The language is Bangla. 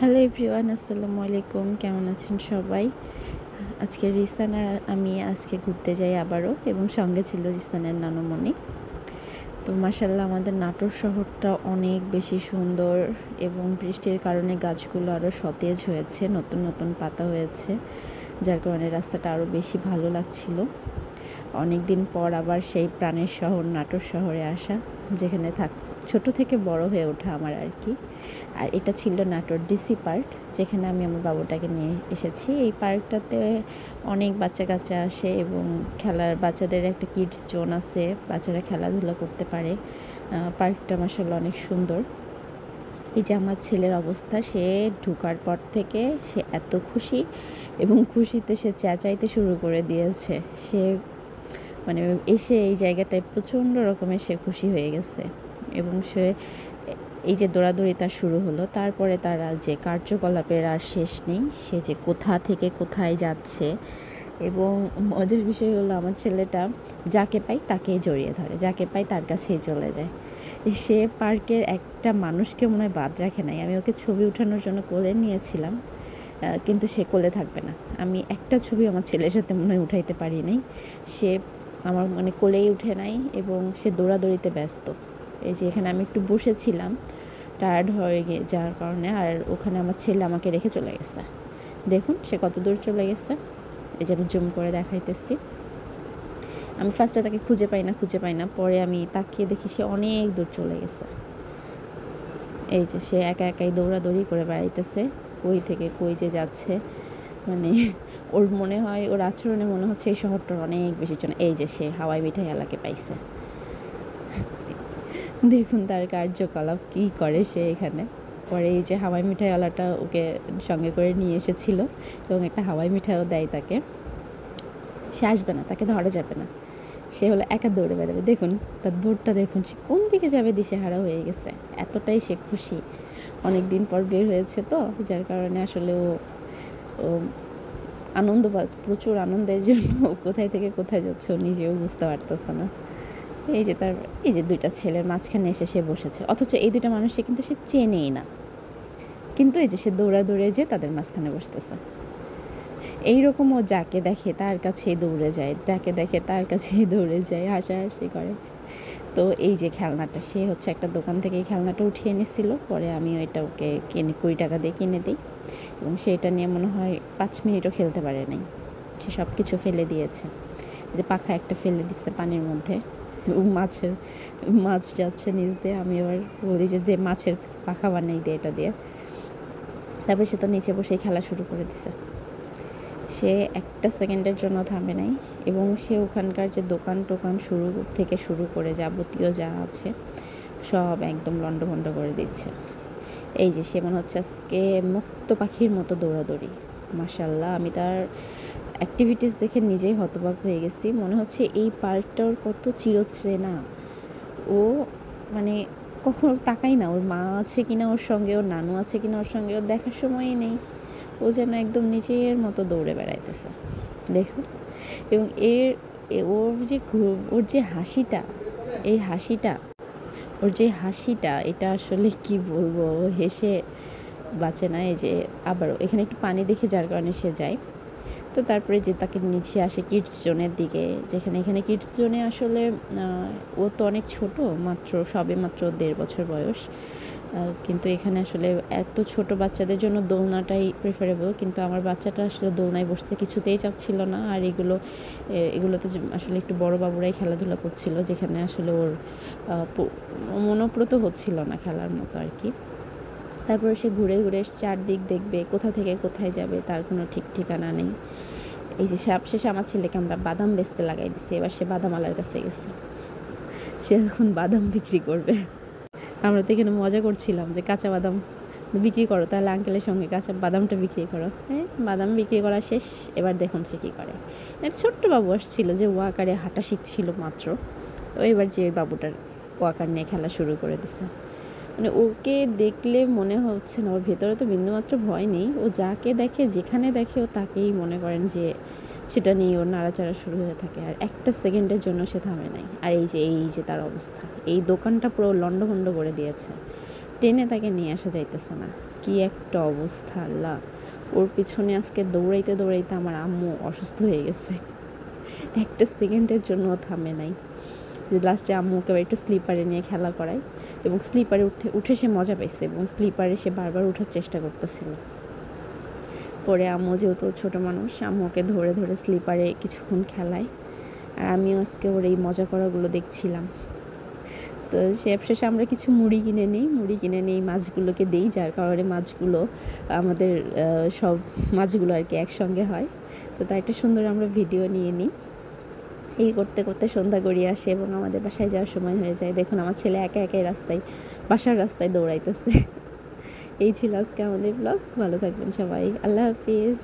হ্যালো এভরিওয়ান, আসসালামু আলাইকুম। কেমন আছেন সবাই? আজকে রিসান আর আমি আজকে ঘুরতে যাই আবারও, এবং সঙ্গে ছিল রিসানের নানুমণি। তো মাশাআল্লাহ আমাদের নাটোর শহরটা অনেক বেশি সুন্দর, এবং বৃষ্টির কারণে গাছগুলো আরও সতেজ হয়েছে, নতুন নতুন পাতা হয়েছে, যার কারণে রাস্তাটা আরও বেশি ভালো লাগছিল। অনেক দিন পর আবার সেই প্রাণের শহর নাটোর শহরে আসা, যেখানে ছোট থেকে বড় হয়ে ওঠা আমার আর কি। আর এটা ছিল নাটোর ডিসি পার্ক, যেখানে আমি আমার বাবুটাকে নিয়ে এসেছি। এই পার্কটাতে অনেক বাচ্চা কাচ্চা আসে, এবং বাচ্চাদের একটা কিডস জোন আছে, বাচ্চারা খেলাধুলা করতে পারে। পার্কটা মাশাআল্লাহ অনেক সুন্দর। এই যে আমার ছেলের অবস্থা, সে ঢোকার পর থেকে সে এত খুশি, এবং খুশিতে সে চেঁচাইতে শুরু করে দিয়েছে। সে মানে এসে এই জায়গাটায় প্রচণ্ড রকমের সে খুশি হয়ে গেছে, এবং সে এই যে দৌড়াদৌড়ি তার শুরু হলো, তারপরে তারা যে কার্যকলাপের আর শেষ নেই, সে যে কোথা থেকে কোথায় যাচ্ছে। এবং মজার বিষয় হলো, আমার ছেলেটা যাকে পাই তাকেই জড়িয়ে ধরে, যাকে পাই তার কাছেই চলে যায়। সে পার্কের একটা মানুষকে মনে হয় বাদ রাখে নাই। আমি ওকে ছবি ওঠানোর জন্য কোলে নিয়েছিলাম, কিন্তু সে কোলে থাকবে না। আমি একটা ছবি আমার ছেলের সাথে মনে হয় উঠাইতে পারি নাই। সে আমার কোলেই উঠে নাই, এবং সে দৌড়াদৌড়িতে ব্যস্ত। এই যে এখানে আমি একটু বসেছিলাম টায়ার্ড হয়ে যাওয়ার কারণে, আর ওখানে আমার ছেলে আমাকে রেখে চলে গেছে। দেখুন সে কত দূর চলে গেছে। এই যে আমি জুম করে দেখাইতেছি। আমি ফার্স্টে তাকে খুঁজে পাই না, পরে আমি তাকিয়ে দেখি সে অনেক দূর চলে গেছে। এই যে সে একা একাই দৌড়াদৌড়ি করে বেড়াইতেছে, কই থেকে কই যে যাচ্ছে। ওর মনে হয়, ওর আচরণে মনে হচ্ছে এই শহরটার অনেক বেশি চেনা। এই যে সে হাওয়াই মিঠাই এলাকে পাইছে। দেখুন তার কার্যকলাপ কী করে সে এখানে। পরে এই যে হাওয়াই মিঠাইওয়ালাটা ওকে সঙ্গে করে নিয়ে এসেছিল, এবং একটা হাওয়াই মিঠাইও দেয় তাকে। সে আসবে না, তাকে ধরা যাবে না, সে হলো একা দৌড়ে বেড়াবে। দেখুন তার দৌড়টা দেখুন, সে কোন দিকে যাবে দিশেহারা হয়ে গেছে। এতটাই সে খুশি, অনেক দিন পর বের হয়েছে তো, যার কারণে আসলে ও আনন্দবাজ, প্রচুর আনন্দের জন্য কোথায় থেকে কোথায় যাচ্ছে ও নিজেও বুঝতে পারতেছে না। এই যে এই যে দুইটা ছেলের মাঝখানে এসে সে বসেছে, অথচ এই দুইটা মানুষকে কিন্তু সে চেনেই না, কিন্তু এই যে সে দৌড়ে যে তাদের মাঝখানে বসতেছে। এইরকম ও যাকে দেখে তার কাছেই দৌড়ে যায়, যাকে দেখে তার কাছেই দৌড়ে যায়, হাসাহাসি করে। তো এই যে খেলনাটা, সে হচ্ছে একটা দোকান থেকে এই খেলনাটা উঠিয়ে নিচ্ছিল, পরে আমি ওইটা ওকে 20 টাকা দিয়ে কিনে দিই, এবং সেইটা নিয়ে মনে হয় 5 মিনিটও খেলতে পারে নাই, সে সব কিছু ফেলে দিয়েছে। যে পাখা একটা ফেলে দিচ্ছে পানির মধ্যে, এবং মাছ যাচ্ছে নিচ দিয়ে। আমি এবার বলি যে মাছের পাখা বানাই দিয়ে এটা দিয়ে। তারপরে সে তো নিচে বসেই খেলা শুরু করে দিছে। সে একটা সেকেন্ডের জন্য থামে নাই, এবং সে ওখানকার যে দোকান টোকান শুরু করে যাবতীয় যা আছে সব একদম লণ্ডভণ্ড করে দিচ্ছে। এই যে সে মনে হচ্ছে আজকে মুক্ত পাখির মতো দৌড়াদৌড়ি। মাশাআল্লাহ, আমি তার অ্যাক্টিভিটিস দেখে নিজেই হতবাক হয়ে গেছি। মনে হচ্ছে এই পার্কটার কত চিরচেনা। ও কখনো তাকাই না ওর মা আছে কিনা ওর সঙ্গে, ওর নানু আছে কিনা ওর সঙ্গে, ওর দেখার সময়ই নেই। ও যেন একদম নিজের মতো দৌড়ে বেড়াইতেছে, দেখুন। এবং ওর যে হাসিটা, এই হাসিটা, ওর যে হাসিটা, এটা আসলে কি বলবো, ও হেসে বাঁচে না। এই যে আবারও এখানে একটু পানি দেখে, যার কারণে সে যায়। তো তারপরে যে তাকে নিচে আসে কিডস জোনের দিকে, এখানে কিডস জোনে আসলে ও তো অনেক ছোট, সবে মাত্র 1.5 বছর বয়স, কিন্তু এখানে আসলে এত ছোট বাচ্চাদের জন্য দোলনাটাই প্রেফারেবল। কিন্তু আমার বাচ্চাটা আসলে দোলনায় বসতে কিছুতেই চাচ্ছিল না, আর এগুলোতে আসলে একটু বড় বাবুরাই খেলাধুলা করছিল, যেখানে আসলে ওর মনোপ্রত হচ্ছিল না খেলার মতো আর কি। তারপরে সে ঘুরে চারদিক দেখবে, কোথা থেকে কোথায় যাবে তার কোনো ঠিক ঠিকানা নেই। এই যে শেষে আমার ছেলেকে আমরা বাদাম বেচতে লাগাই দিচ্ছি। এবার সে বাদামওয়ালার কাছে গেছে, সে এখন বাদাম বিক্রি করবে। আমরা তো এখানে মজা করছিলাম যে কাঁচা বাদাম বিক্রি করো, তাহলে আঙ্কেলের সঙ্গে কাঁচা বাদামটা বিক্রি করো। হ্যাঁ, বাদাম বিক্রি করা শেষ। এবার দেখুন সে কী করে। একটা ছোট্ট বাবু আসছিল, যে ওয়াকারে হাঁটা শিখছিল মাত্র। তো এবার যে বাবুটার ওয়াকার নিয়ে খেলা শুরু করে দিছে। ওকে দেখলে মনে হচ্ছে না, ওর ভেতরে তো বিন্দুমাত্র ভয় নেই। ও যাকে দেখে, যেখানে দেখে, ও তাকেই মনে করেন যে সেটা নিয়ে ওর নাড়াচাড়া শুরু হয়ে থাকে, আর একটা সেকেন্ডের জন্য সে থামে নাই। আর এই যে তার অবস্থা, এই দোকানটা পুরো লণ্ডভণ্ড করে দিয়েছে, টেনে তাকে নিয়ে আসা যাইতেছে না। কি একটা অবস্থা আল্লাহ, ওর পিছনে আজকে দৌড়াইতে দৌড়াইতে আমার আম্মু অসুস্থ হয়ে গেছে, একটা সেকেন্ডের জন্য থামে নাই। যে লাস্টে আম্মুকে আবার একটু স্লিপারে নিয়ে খেলা করায় এবং স্লিপারে উঠে সে মজা পাইছে এবং স্লিপারে সে বারবার ওঠার চেষ্টা করতেছিল। পরে আম্মু যেহেতু ছোটো মানুষ, আম্মুকে ধরে ধরে স্লিপারে কিছুক্ষণ খেলায়, আর আমিও আজকে ওর এই মজা করাগুলো দেখছিলাম। তো শেষে আমরা কিছু মুড়ি কিনে নেই মাছগুলোকে দিই, যার কারণে মাছগুলো আমাদের সব মাছগুলো আর কি একসঙ্গে হয়। তো তার একটা সুন্দর আমরা ভিডিও নিয়ে নিই। এই করতে করতে সন্ধ্যা গড়িয়ে আসে এবং আমাদের বাসায় যাওয়ার সময় হয়ে যায়। দেখুন আমার ছেলে একা একাই বাসার রাস্তায় দৌড়াইতেছে। এই ছিল আজকে আমাদের ব্লগ। ভালো থাকবেন সবাই, আল্লাহ হাফিজ।